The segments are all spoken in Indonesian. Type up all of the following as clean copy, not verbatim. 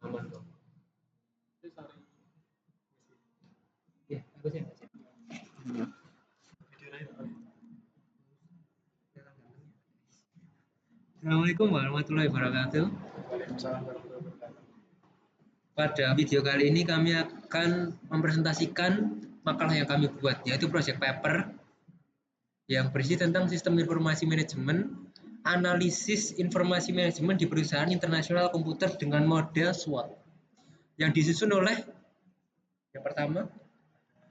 aman kok. Ya, aku sih. Assalamualaikum warahmatullahi wabarakatuh. Pada video kali ini kami akan mempresentasikan makalah yang kami buat, yaitu project paper yang berisi tentang sistem informasi manajemen, analisis informasi manajemen di perusahaan internasional komputer dengan model SWOT, yang disusun oleh yang pertama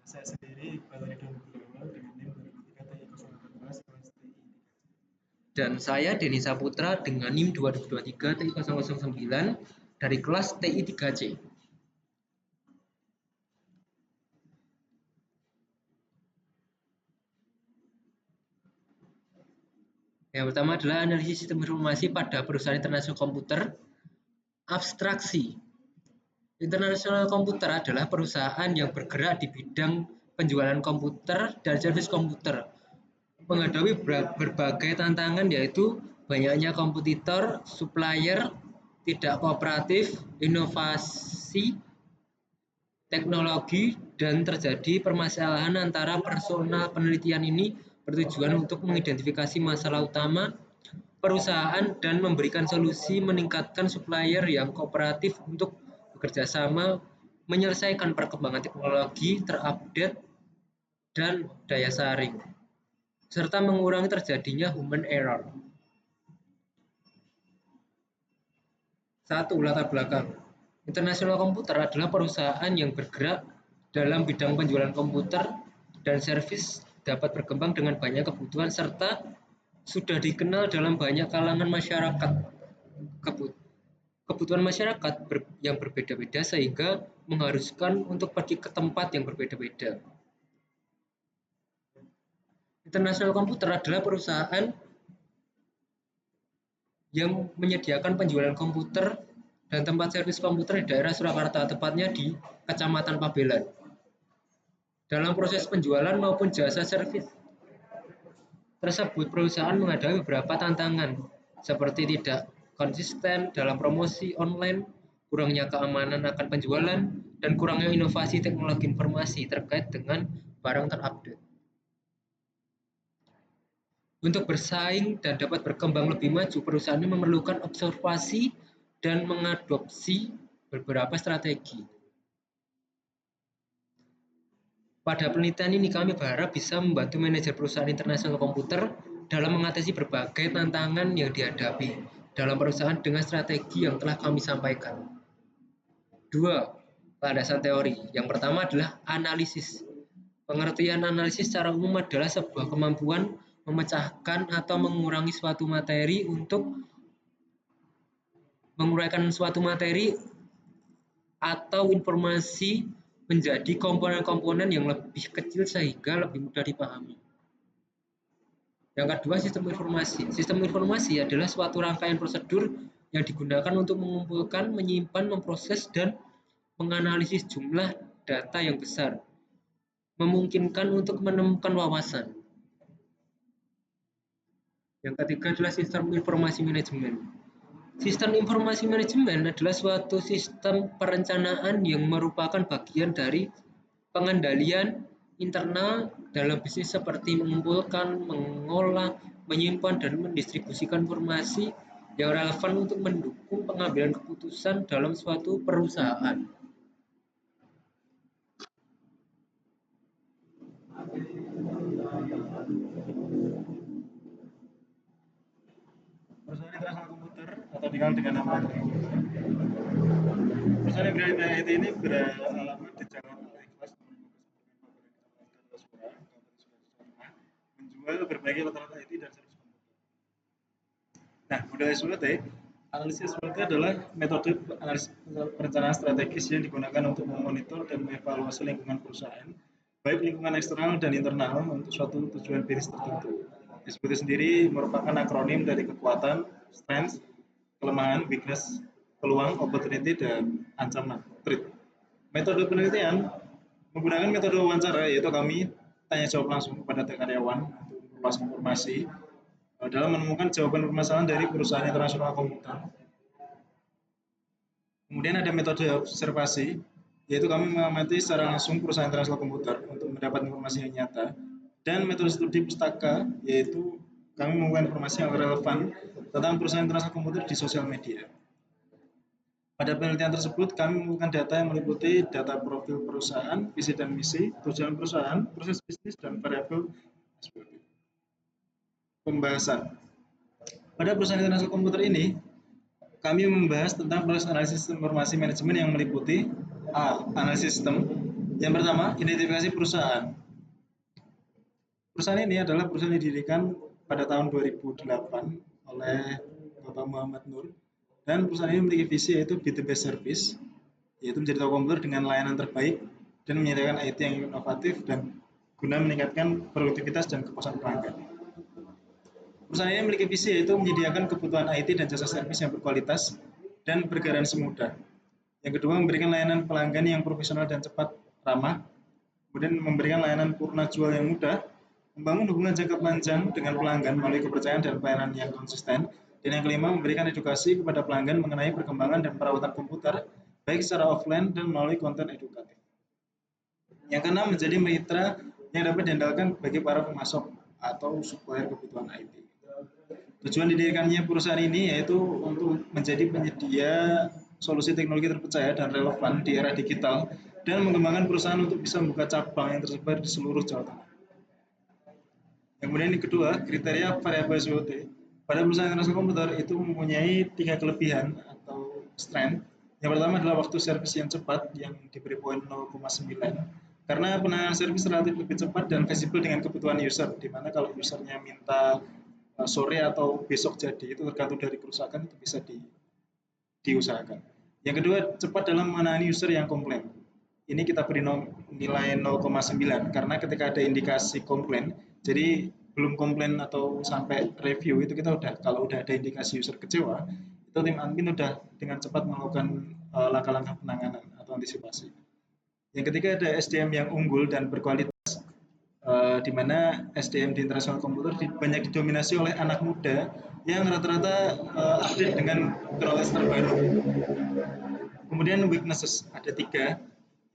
saya sendiri Iqbal Ridwan Gunawan dengan NIM 2023 TI 014 dan saya Denny Saputra dengan NIM 2023 TI 009 dari kelas TI 3C. Yang pertama adalah analisis sistem informasi pada perusahaan internasional komputer. Abstraksi. Internasional komputer adalah perusahaan yang bergerak di bidang penjualan komputer dan servis komputer, menghadapi berbagai tantangan yaitu banyaknya kompetitor, supplier tidak kooperatif, inovasi teknologi, dan terjadi permasalahan antara personal. Penelitian ini bertujuan untuk mengidentifikasi masalah utama perusahaan dan memberikan solusi meningkatkan supplier yang kooperatif untuk bekerja sama, menyelesaikan perkembangan teknologi terupdate dan daya saring, serta mengurangi terjadinya human error. 1. Latar belakang. Internasional Komputer adalah perusahaan yang bergerak dalam bidang penjualan komputer dan servis, dapat berkembang dengan banyak kebutuhan serta sudah dikenal dalam banyak kalangan masyarakat. Kebutuhan masyarakat yang berbeda-beda sehingga mengharuskan untuk pergi ke tempat yang berbeda-beda. Internasional Komputer adalah perusahaan yang menyediakan penjualan komputer dan tempat servis komputer di daerah Surakarta, tepatnya di Kecamatan Pabelan. Dalam proses penjualan maupun jasa servis tersebut, perusahaan menghadapi beberapa tantangan, seperti tidak konsisten dalam promosi online, kurangnya keamanan akan penjualan, dan kurangnya inovasi teknologi informasi terkait dengan barang terupdate. Untuk bersaing dan dapat berkembang lebih maju, perusahaan ini memerlukan observasi dan mengadopsi beberapa strategi. Pada penelitian ini kami berharap bisa membantu manajer perusahaan internasional komputer dalam mengatasi berbagai tantangan yang dihadapi dalam perusahaan dengan strategi yang telah kami sampaikan. 2. Landasan teori. Yang pertama adalah analisis. Pengertian analisis secara umum adalah sebuah kemampuan memecahkan atau mengurangi suatu materi untuk menguraikan suatu materi atau informasi menjadi komponen-komponen yang lebih kecil sehingga lebih mudah dipahami. Yang kedua, sistem informasi. Sistem informasi adalah suatu rangkaian prosedur yang digunakan untuk mengumpulkan, menyimpan, memproses, dan menganalisis jumlah data yang besar, memungkinkan untuk menemukan wawasan. Yang ketiga adalah sistem informasi manajemen. Sistem informasi manajemen adalah suatu sistem perencanaan yang merupakan bagian dari pengendalian internal dalam bisnis seperti mengumpulkan, mengolah, menyimpan, dan mendistribusikan informasi yang relevan untuk mendukung pengambilan keputusan dalam suatu perusahaan. Perusahaan internasional komputer atau dikenal dengan nama IT. Perusahaan yang berdiri di IT ini beralamat di Jakarta Ikhlas menjual berbagai alat IT dan servis komputer. Nah, model SWOT, analisis SWOT adalah metode analisis perencanaan strategis yang digunakan untuk memonitor dan mengevaluasi lingkungan perusahaan, baik lingkungan eksternal dan internal untuk suatu tujuan bisnis tertentu. SWOT sendiri merupakan akronim dari kekuatan, strength, kelemahan, weakness, peluang, opportunity, dan ancaman, threat. Metode penelitian menggunakan metode wawancara, yaitu kami tanya jawab langsung kepada karyawan untuk informasi dalam menemukan jawaban permasalahan dari perusahaan internasional komputer. Kemudian ada metode observasi, yaitu kami mengamati secara langsung perusahaan transfer komputer untuk mendapat informasi yang nyata. Dan metode studi pustaka, yaitu kami mengumpulkan informasi yang relevan tentang perusahaan transfer komputer di sosial media. Pada penelitian tersebut, kami mengumpulkan data yang meliputi data profil perusahaan, visi dan misi, tujuan perusahaan, proses bisnis, dan variabel pembahasan. Pada perusahaan internasional komputer ini, kami membahas tentang proses analisis informasi manajemen yang meliputi A. Analisis sistem. Yang pertama, identifikasi perusahaan. Perusahaan ini adalah perusahaan yang didirikan pada tahun 2008 oleh Bapak Muhammad Nur. Dan perusahaan ini memiliki visi yaitu be the best service, yaitu menjadi toko komputer dengan layanan terbaik dan menyediakan IT yang inovatif dan guna meningkatkan produktivitas dan kepuasan pelanggan. Perusahaan ini memiliki visi yaitu menyediakan kebutuhan IT dan jasa servis yang berkualitas dan bergaransi mudah. Yang kedua, memberikan layanan pelanggan yang profesional dan cepat ramah. Kemudian memberikan layanan purna jual yang mudah, membangun hubungan jangka panjang dengan pelanggan melalui kepercayaan dan pelayanan yang konsisten. Dan yang kelima, memberikan edukasi kepada pelanggan mengenai perkembangan dan perawatan komputer, baik secara offline dan melalui konten edukatif. Yang keenam, menjadi mitra yang dapat diandalkan bagi para pemasok atau supplier kebutuhan IT. Tujuan didirikannya perusahaan ini yaitu untuk menjadi penyedia solusi teknologi terpercaya dan relevan di era digital dan mengembangkan perusahaan untuk bisa membuka cabang yang tersebar di seluruh Jawa Tengah. Kemudian yang kedua, kriteria variabel SWOT. Pada perusahaan internasional komputer itu mempunyai 3 kelebihan atau strength. Yang pertama adalah waktu servis yang cepat yang diberi poin 0,9 karena penanganan servis relatif lebih cepat dan fleksibel dengan kebutuhan user, di mana kalau usernya minta sore atau besok jadi itu tergantung dari kerusakan itu bisa diusahakan. Yang kedua, cepat dalam menangani user yang komplain. Ini kita beri nilai 0,9 karena ketika ada indikasi komplain, jadi belum komplain atau sampai review itu kita udah kalau udah ada indikasi user kecewa, itu tim admin udah dengan cepat melakukan langkah-langkah penanganan atau antisipasi. Yang ketiga ada SDM yang unggul dan berkualitas, di mana SDM di internasional komputer banyak didominasi oleh anak muda yang rata-rata update dengan knowledge terbaru. Kemudian weaknesses ada 3.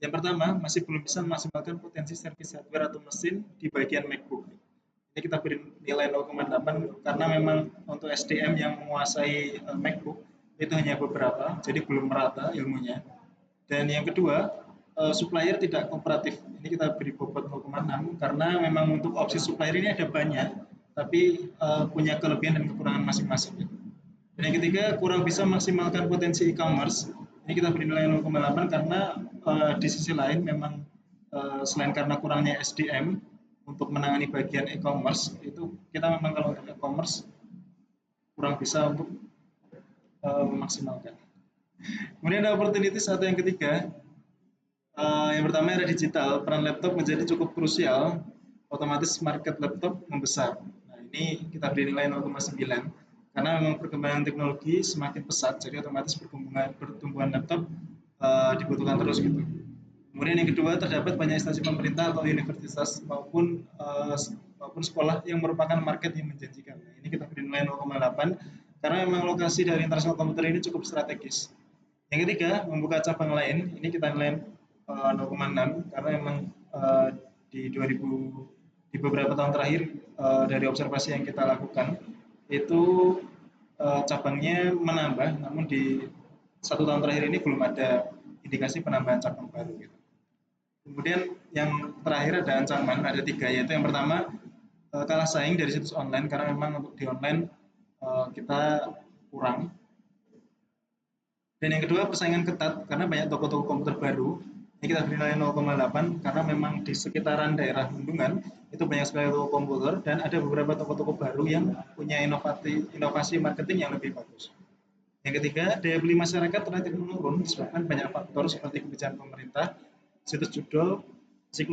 Yang pertama, masih belum bisa memaksimalkan potensi servis hardware atau mesin di bagian MacBook. Ini kita beri nilai 0,8 karena memang untuk SDM yang menguasai MacBook itu hanya beberapa, jadi belum merata ilmunya. Dan yang kedua, supplier tidak kooperatif. Ini kita beri bobot 0,6 karena memang untuk opsi supplier ini ada banyak, tapi punya kelebihan dan kekurangan masing-masing. Dan yang ketiga, kurang bisa maksimalkan potensi e-commerce. Ini kita beri nilai 0,8 karena di sisi lain memang selain karena kurangnya SDM untuk menangani bagian e-commerce, itu kita memang kalau untuk e-commerce kurang bisa untuk memaksimalkan. Kemudian ada opportunities atau yang ketiga, yang pertama era digital, peran laptop menjadi cukup krusial, otomatis market laptop membesar. Nah ini kita beri nilai 0,9 karena memang perkembangan teknologi semakin pesat, jadi otomatis pertumbuhan laptop dibutuhkan terus gitu. Kemudian yang kedua, terdapat banyak instansi pemerintah atau universitas maupun sekolah yang merupakan market yang menjanjikan. Nah, ini kita beri nilai 0,8 karena memang lokasi dari internasional komputer ini cukup strategis. Yang ketiga, membuka cabang lain. Ini kita nilai 0,6 karena memang di beberapa tahun terakhir dari observasi yang kita lakukan itu cabangnya menambah, namun di 1 tahun terakhir ini belum ada indikasi penambahan cabang baru gitu. Kemudian yang terakhir ada ancaman, ada 3, yaitu yang pertama kalah saing dari situs online karena memang untuk di online kita kurang. Dan yang kedua persaingan ketat karena banyak toko-toko komputer baru. Ini kita beri nilai 0,8 karena memang di sekitaran daerah Bendungan itu banyak sekali toko komputer dan ada beberapa toko-toko baru yang punya inovasi marketing yang lebih bagus. Yang ketiga, daya beli masyarakat relatif menurun disebabkan banyak faktor seperti kebijakan pemerintah, siklus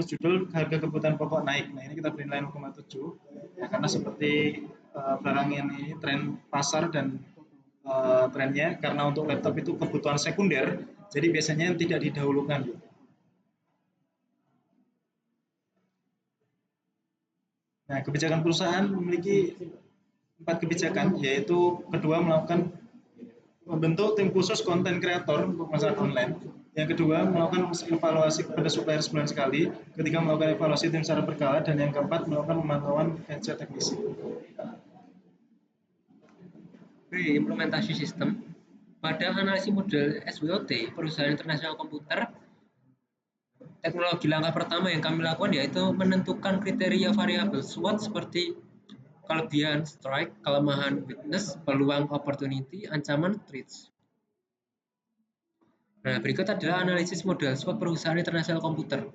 judul, harga kebutuhan pokok naik. Nah ini kita beri nilai 0,7 ya, karena seperti belakangan ini tren pasar dan trennya karena untuk laptop itu kebutuhan sekunder, jadi biasanya tidak didahulukan. Nah, kebijakan perusahaan memiliki 4 kebijakan, yaitu kedua melakukan membentuk tim khusus konten kreator untuk masalah online. Yang kedua, melakukan evaluasi kepada supplier sebulan sekali. Ketika melakukan evaluasi tim secara berkala. Dan yang keempat, melakukan pemantauan kinerja teknisi. Implementasi sistem. Pada analisis model SWOT, perusahaan internasional komputer, teknologi langkah pertama yang kami lakukan yaitu menentukan kriteria variabel SWOT seperti kelebihan strike, kelemahan weakness, peluang opportunity, ancaman threats. Nah, berikut adalah analisis model SWOT perusahaan internasional komputer.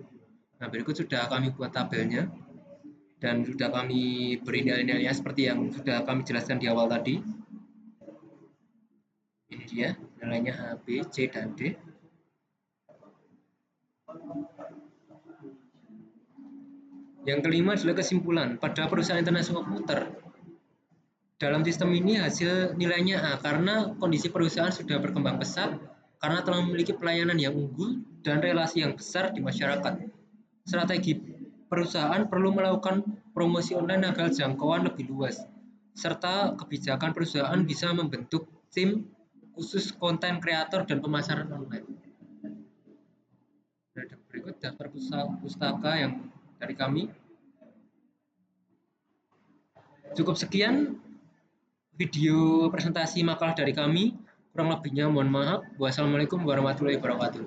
Nah, berikut sudah kami buat tabelnya dan sudah kami beri nilai-nilainya seperti yang sudah kami jelaskan di awal tadi. Ini dia nilainya A, B, C, dan D. Yang kelima adalah kesimpulan. Pada perusahaan internasional komputer, dalam sistem ini hasil nilainya A karena kondisi perusahaan sudah berkembang pesat, karena telah memiliki pelayanan yang unggul dan relasi yang besar di masyarakat. Strategi perusahaan perlu melakukan promosi online agar jangkauan lebih luas, serta kebijakan perusahaan bisa membentuk tim khusus konten kreator dan pemasaran online. Berikut daftar pustaka yang dari kami. Cukup sekian video presentasi makalah dari kami. Kurang lebihnya mohon maaf. Wassalamualaikum warahmatullahi wabarakatuh.